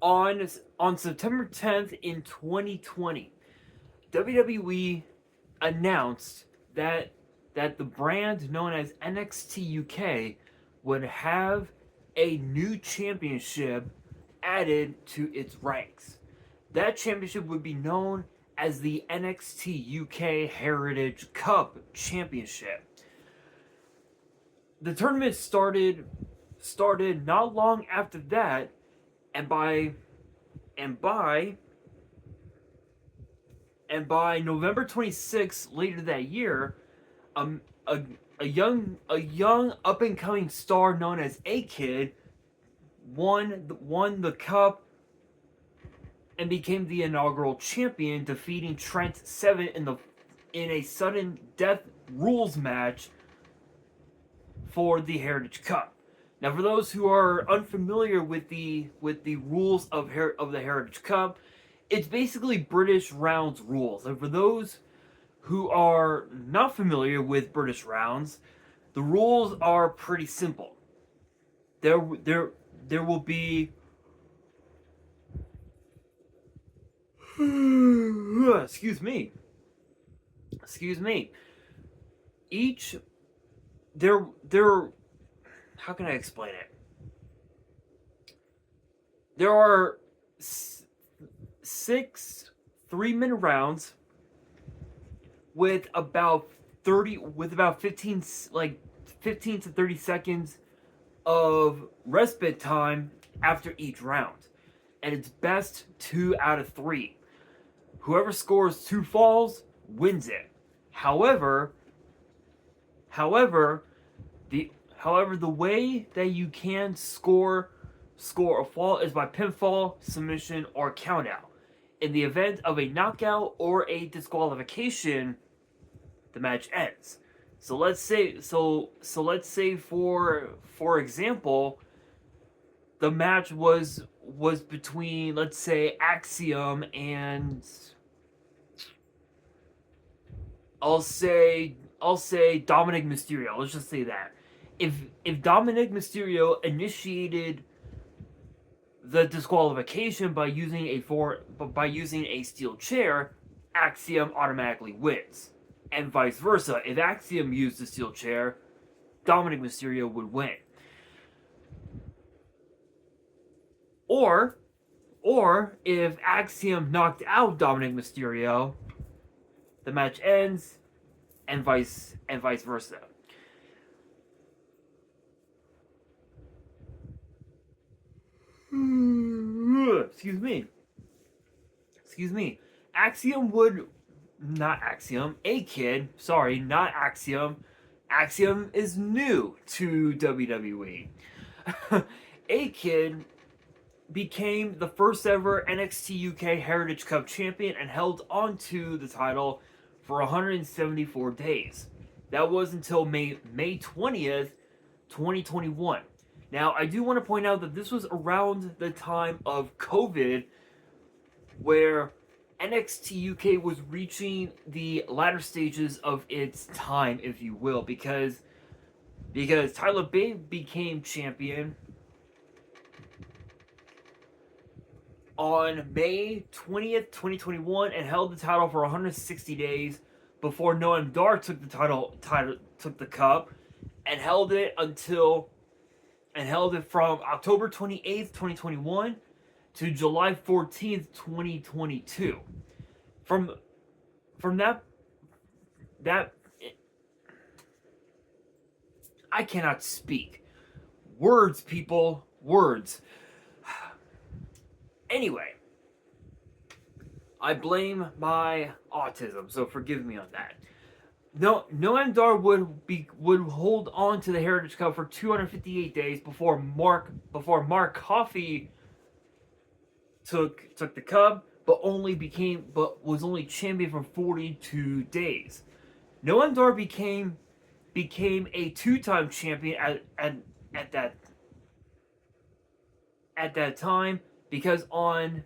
on September 10th in 2020, WWE announced that the brand known as NXT UK would have a new championship added to its ranks. That championship would be known as the NXT UK Heritage Cup Championship. The tournament started not long after that, and by November 26th later that year, a young up and coming star known as A-Kid won the cup and became the inaugural champion, defeating Trent Seven in a sudden death rules match for the Heritage Cup. Now, for those who are unfamiliar with the rules of the Heritage Cup, it's basically British rounds rules. And for those who are not familiar with British rounds, the rules are pretty simple. There will be excuse me. Each there how can I explain it? There are 6 3-minute rounds with about 15 to 30 seconds of respite time after each round. And it's best 2 out of 3. Whoever scores 2 falls wins it. However, the way that you can score a fall is by pinfall, submission, or countout. In the event of a knockout or a disqualification, the match ends. So let's say for example, the match was between, let's say, Axiom and I'll say Dominic Mysterio. Let's just say that. If Dominic Mysterio initiated the disqualification by using a steel chair, Axiom automatically wins. And vice versa. If Axiom used the steel chair, Dominic Mysterio would win. Or if Axiom knocked out Dominic Mysterio, the match ends, and vice versa. Excuse me. A-Kid, sorry, not Axiom. Axiom is new to WWE. A-Kid became the first ever NXT UK Heritage Cup champion and held onto the title for 174 days. That was until May 20th, 2021. Now, I do want to point out that this was around the time of COVID, where NXT UK was reaching the latter stages of its time, if you will, because Tyler Bate became champion on May 20th, 2021, and held the title for 160 days before Noam Dar took the cup, and held it from October 28th, 2021 to July 14th, 2022. From that I cannot speak. Words, people, words. Anyway, I blame my autism, so forgive me on that. Noam Dar would hold on to the Heritage Cup for 258 days before Mark Coffey took the cup, but was only champion for 42 days. Noam Dar became a 2-time champion at that time because on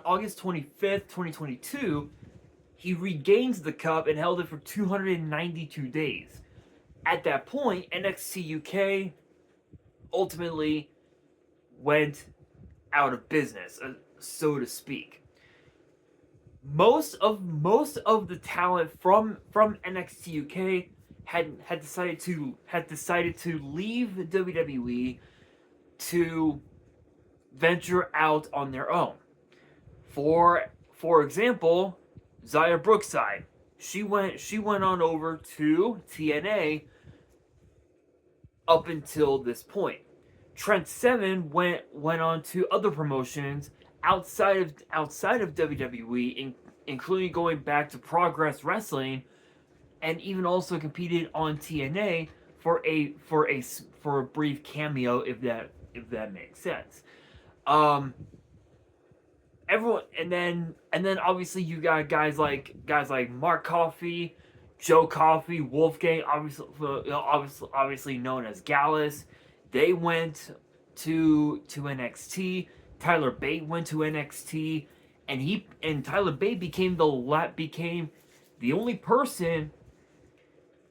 August 25th, 2022, he regains the cup and held it for 292 days. At that point, NXT UK ultimately went out of business, so to speak. Most of the talent from NXT UK had decided to leave WWE to venture out on their own. For example, Zaya Brookside, she went on over to TNA up until this point. Trent Seven went on to other promotions outside of WWE, including going back to Progress Wrestling, and even also competed on TNA for a brief cameo, if that makes sense. Everyone, and then obviously you got guys like Mark Coffey, Joe Coffey, Wolfgang, obviously known as Gallus. They went to NXT. Tyler Bate went to NXT, and Tyler Bate became the only person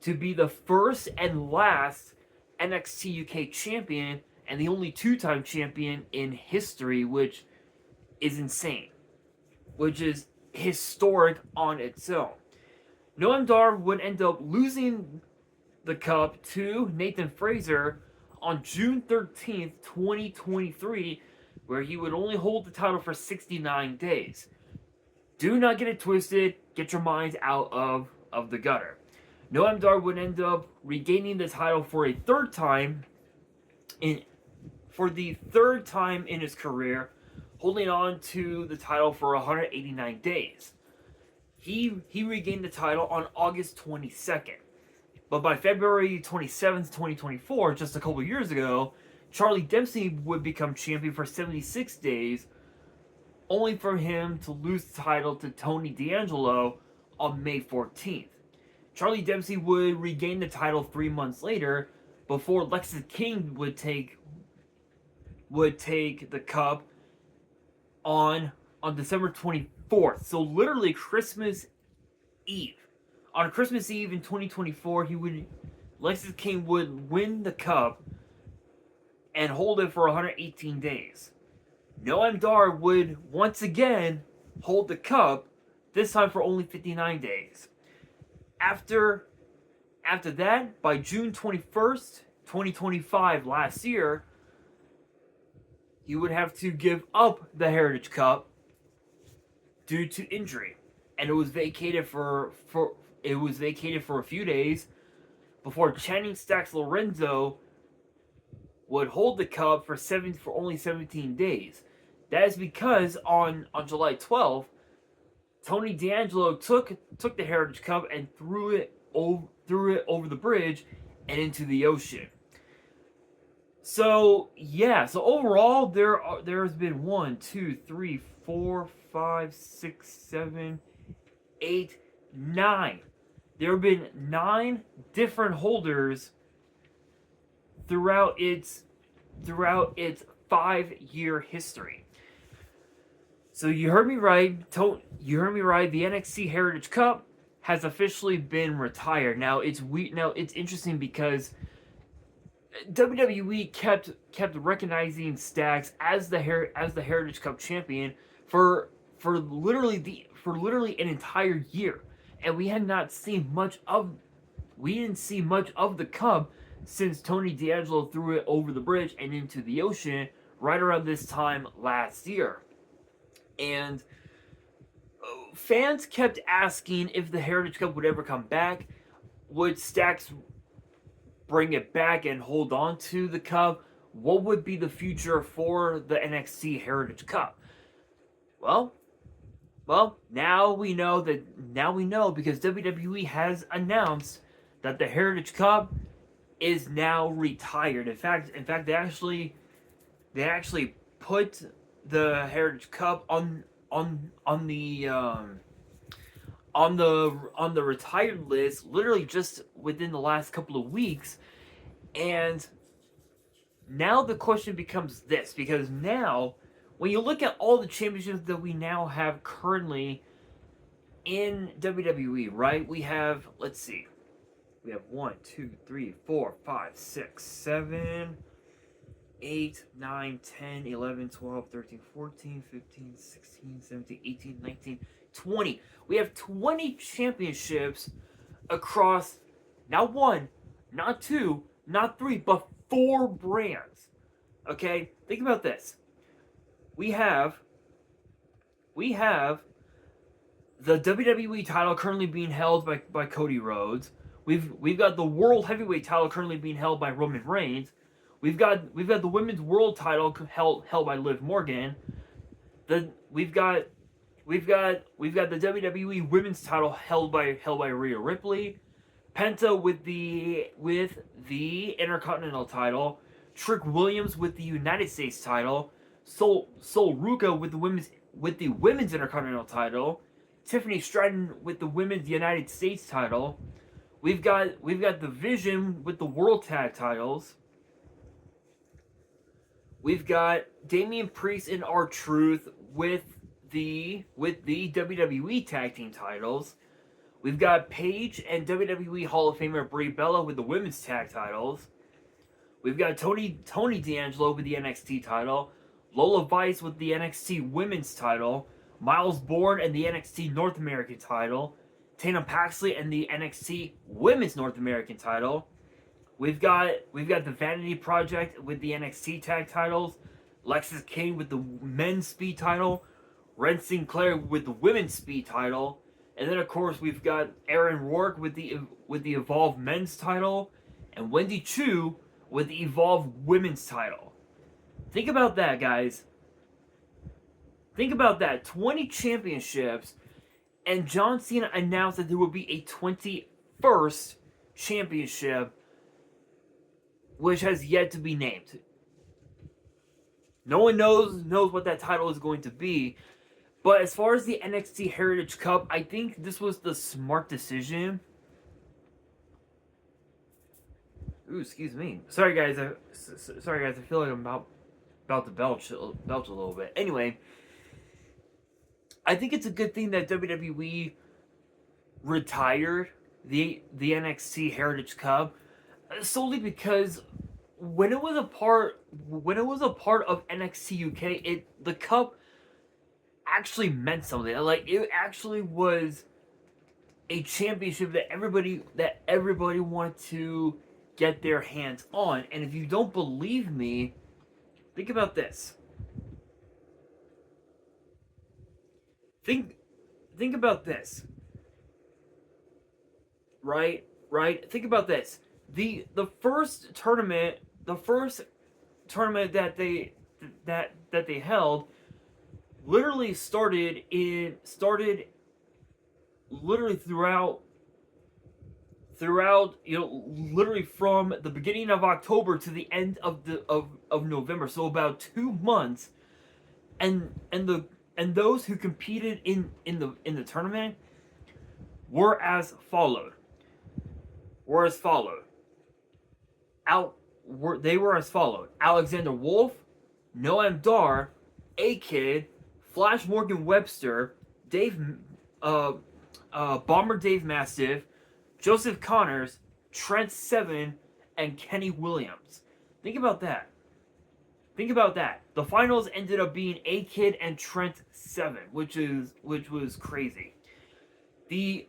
to be the first and last NXT UK champion, and the only two-time champion in history, which is insane, which is historic on its own. Noam Dar would end up losing the cup to Nathan Fraser on June 13th, 2023, where he would only hold the title for 69 days. Do not get it twisted. Get your minds out of the gutter. Noam Dar would end up regaining the title for the third time in his career, holding on to the title for 189 days. He regained the title on August 22nd. But by February 27th, 2024, just a couple years ago, Charlie Dempsey would become champion for 76 days, only for him to lose the title to Tony D'Angelo on May 14th. Charlie Dempsey would regain the title 3 months later, before Lexis King would take the cup on December 24th. So literally Christmas Eve. On Christmas Eve in 2024, Lexis King would win the cup and hold it for 118 days. Noam Dar would once again hold the cup, this time for only 59 days. After that, by June 21st, 2025, last year, he would have to give up the Heritage Cup due to injury, and it was vacated for a few days before Channing Stacks Lorenzo would hold the cup for only 17 days. That is because on July 12th, Tony D'Angelo took the Heritage Cup and threw it over the bridge and into the ocean. So yeah, so overall there's been 1, 2, 3, 4, 5, 6, 7, 8, 9. There have been 9 different holders throughout its 5-year history. So you heard me right. The NXT Heritage Cup has officially been retired. Now it's interesting because WWE kept recognizing Stacks as the Heritage Cup champion for literally an entire year, and we didn't see much of the cup since Tony D'Angelo threw it over the bridge and into the ocean right around this time last year. And fans kept asking if the Heritage Cup would ever come back. Would Stacks bring it back and hold on to the cup? What would be the future for the NXT Heritage Cup? Well, now we know because WWE has announced that the Heritage Cup is now retired. In fact, they actually put the Heritage Cup on the retired list literally just within the last couple of weeks. And now the question becomes this, because now when you look at all the championships that we now have currently in WWE, right? We have 1, 2, 3, 4, 5, 6, 7, 8, 9, 10, 11, 12, 13, 14, 15, 16, 17, 18, 19, 20. We have 20 championships across not one, not two, not three, but 4 brands. Okay? Think about this. We have the WWE title currently being held by Cody Rhodes. We've got the World Heavyweight title currently being held by Roman Reigns. We've got the Women's World title held by Liv Morgan. We've got the WWE Women's title held by Rhea Ripley. Penta with the Intercontinental title. Trick Williams with the United States title. Sol Ruka with the Women's Intercontinental title. Tiffany Stratton with the Women's United States title. We've got the Vision with the World Tag titles. We've got Damian Priest and R-Truth with the WWE Tag Team titles. We've got Paige and WWE Hall of Famer Brie Bella with the Women's Tag titles. We've got Tony D'Angelo with the NXT title. Lola Vice with the NXT Women's title. Miles Bourne and the NXT North American title. Tatum Paxley and the NXT Women's North American title. We've got the Vanity Project with the NXT tag titles. Lexis King with the men's speed title. Ren Sinclair with the women's speed title. And then of course we've got Aaron Rourke with the Evolve men's title. And Wendy Chu with the Evolve women's title. Think about that, guys. Think about that. 20 championships. And John Cena announced that there would be a 21st championship, which has yet to be named. No one knows what that title is going to be. But as far as the NXT Heritage Cup, I think this was the smart decision. Ooh, excuse me. Sorry guys, I feel like I'm about to belch a little bit. Anyway, I think it's a good thing that WWE retired the NXT Heritage Cup, solely because when it was a part of NXT UK, the cup actually meant something. Like, it actually was a championship that everybody wanted to get their hands on. And if you don't believe me, think about this. Think about this. Right? Think about this. The first tournament that they held literally started literally throughout, literally from the beginning of October to the end of November, so about 2 months, and those who competed in the tournament were as followed. They were as followed: Alexander Wolf, Noam Dar, A-Kid, Flash Morgan Webster, Bomber Dave Mastiff, Joseph Connors, Trent Seven, and Kenny Williams. Think about that. The finals ended up being A-Kid and Trent Seven, which was crazy. The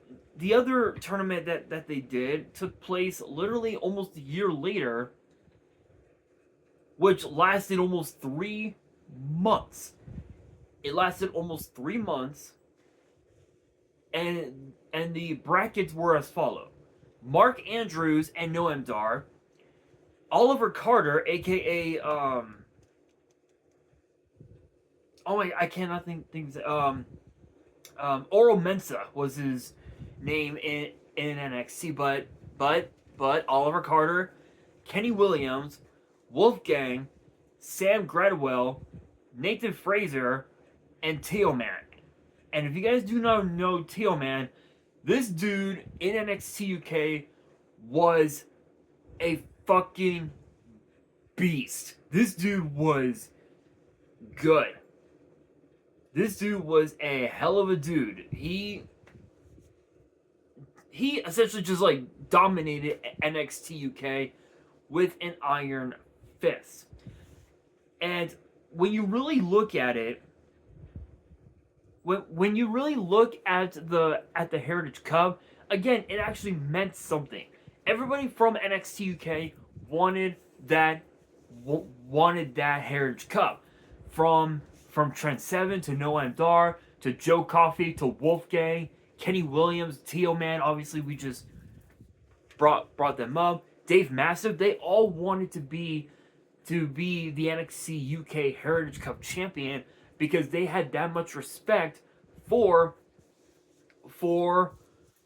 other tournament that they did took place literally almost a year later, which lasted almost 3 months. It lasted almost 3 months, and the brackets were as follow: Mark Andrews and Noam Dar, Oliver Carter, aka I cannot think things. Oro Mensah was his name in NXT, but Oliver Carter, Kenny Williams, Wolfgang, Sam Gradwell, Nathan Fraser, and Teoman. And if you guys do not know Teoman, this dude in NXT UK was a fucking beast. This dude was good. This dude was a hell of a dude. He essentially just like dominated NXT UK with an iron fist. And when you really look at it, when you really look at the Heritage Cup, again, it actually meant something. Everybody from NXT UK wanted that wanted that Heritage Cup, from Trent Seven to Noam Dar to Joe Coffey to Wolfgang, Kenny Williams, Tio Man. Obviously, we just brought them up. Dave Mastiff. They all wanted to be the NXT UK Heritage Cup champion because they had that much respect for for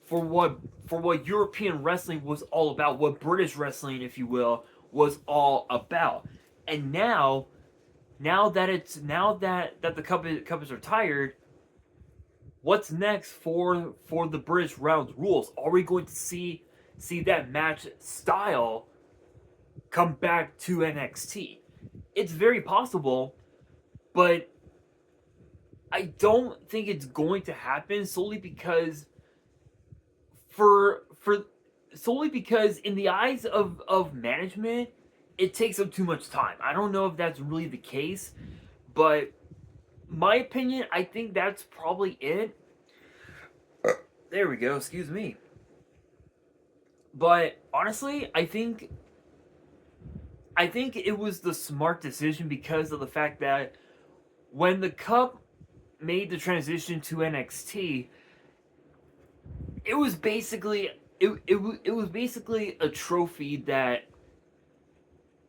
what European wrestling was all about, what British wrestling, if you will, was all about. And now that the cup is retired, what's next for the British Round Rules? Are we going to see that match style come back to NXT? It's very possible, but I don't think it's going to happen solely because in the eyes of management, it takes up too much time. I don't know if that's really the case, but my opinion, I think that's probably it. There we go, excuse me. But honestly, I think it was the smart decision because of the fact that when the Cup made the transition to NXT, it was basically a trophy that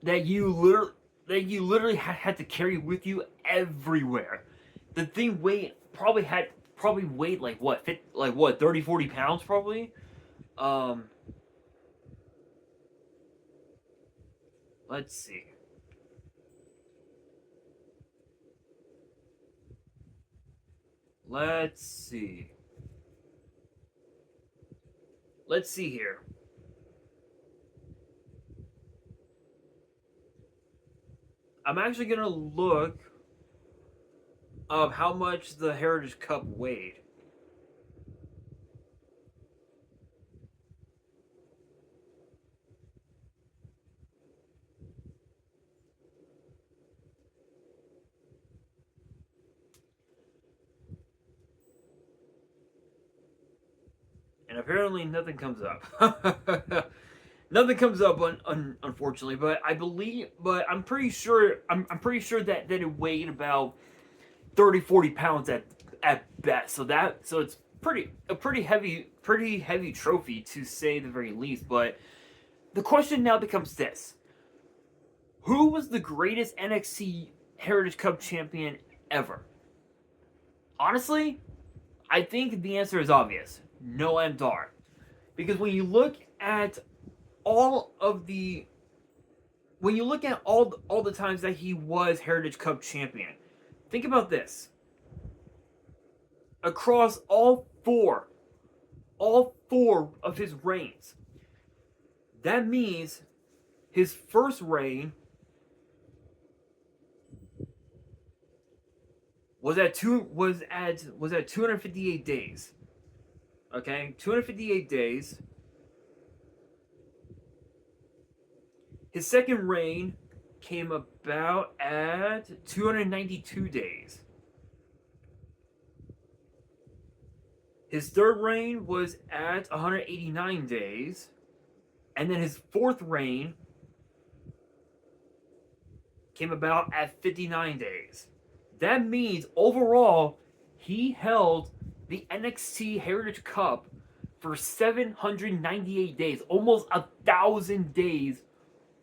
you literally had to carry with you everywhere. The thing probably weighed like what 30 40 pounds probably. Let's see. Let's see. Let's see here. I'm actually gonna look up how much the Heritage Cup weighed. And apparently nothing comes up. Nothing comes up, unfortunately. But I'm pretty sure. I'm pretty sure that it weighed about 30, 40 pounds at best. So it's a pretty heavy trophy to say the very least. But the question now becomes this: who was the greatest NXT Heritage Cup champion ever? Honestly, I think the answer is obvious. Noam Dar. Because when you look at all the times that he was Heritage Cup champion, think about this. Across all four of his reigns, that means his first reign was at 258 days. Okay, 258 days. His second reign came about at 292 days. His third reign was at 189 days. And then his fourth reign came about at 59 days. That means overall, he held the NXT Heritage Cup for 798 days, almost 1,000 days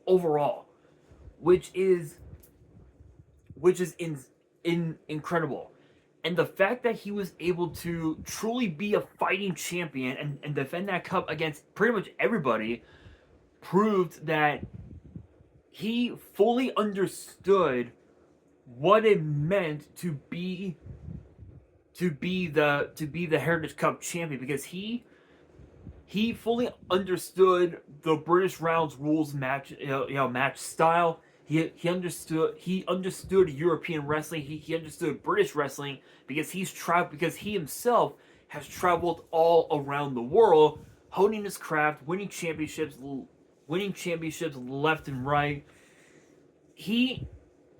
overall, which is incredible. And the fact that he was able to truly be a fighting champion and defend that cup against pretty much everybody proved that he fully understood what it meant to be the Heritage Cup champion, because he fully understood the British Rounds rules match match style. He understood European wrestling. He understood British wrestling because he himself has traveled all around the world, honing his craft, winning championships left and right.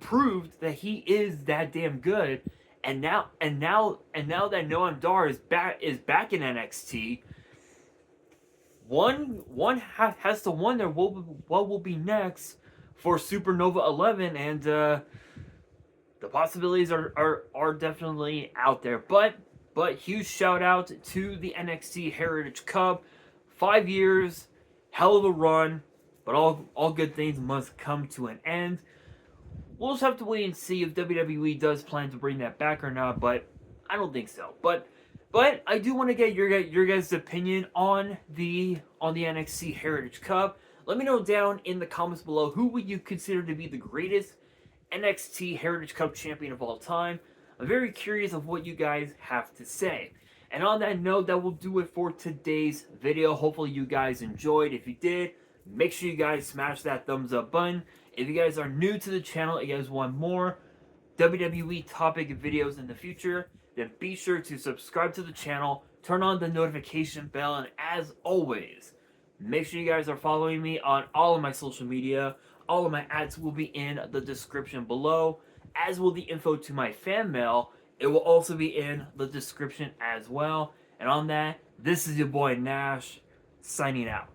proved that he is that damn good. And now that Noam Dar is back in NXT, one has to wonder what will be next for Supernova 11, and the possibilities are definitely out there. But huge shout out to the NXT Heritage Cup. 5 years, hell of a run, but all good things must come to an end. We'll just have to wait and see if WWE does plan to bring that back or not, but I don't think so. But I do want to get your guys' opinion on the NXT Heritage Cup. Let me know down in the comments below, who would you consider to be the greatest NXT Heritage Cup champion of all time? I'm very curious of what you guys have to say. And on that note, that will do it for today's video. Hopefully you guys enjoyed. If you did, make sure you guys smash that thumbs up button. If you guys are new to the channel and you guys want more WWE topic videos in the future, then be sure to subscribe to the channel, turn on the notification bell, and as always, make sure you guys are following me on all of my social media. All of my ads will be in the description below, as will the info to my fan mail. It will also be in the description as well. And on that, this is your boy Nash, signing out.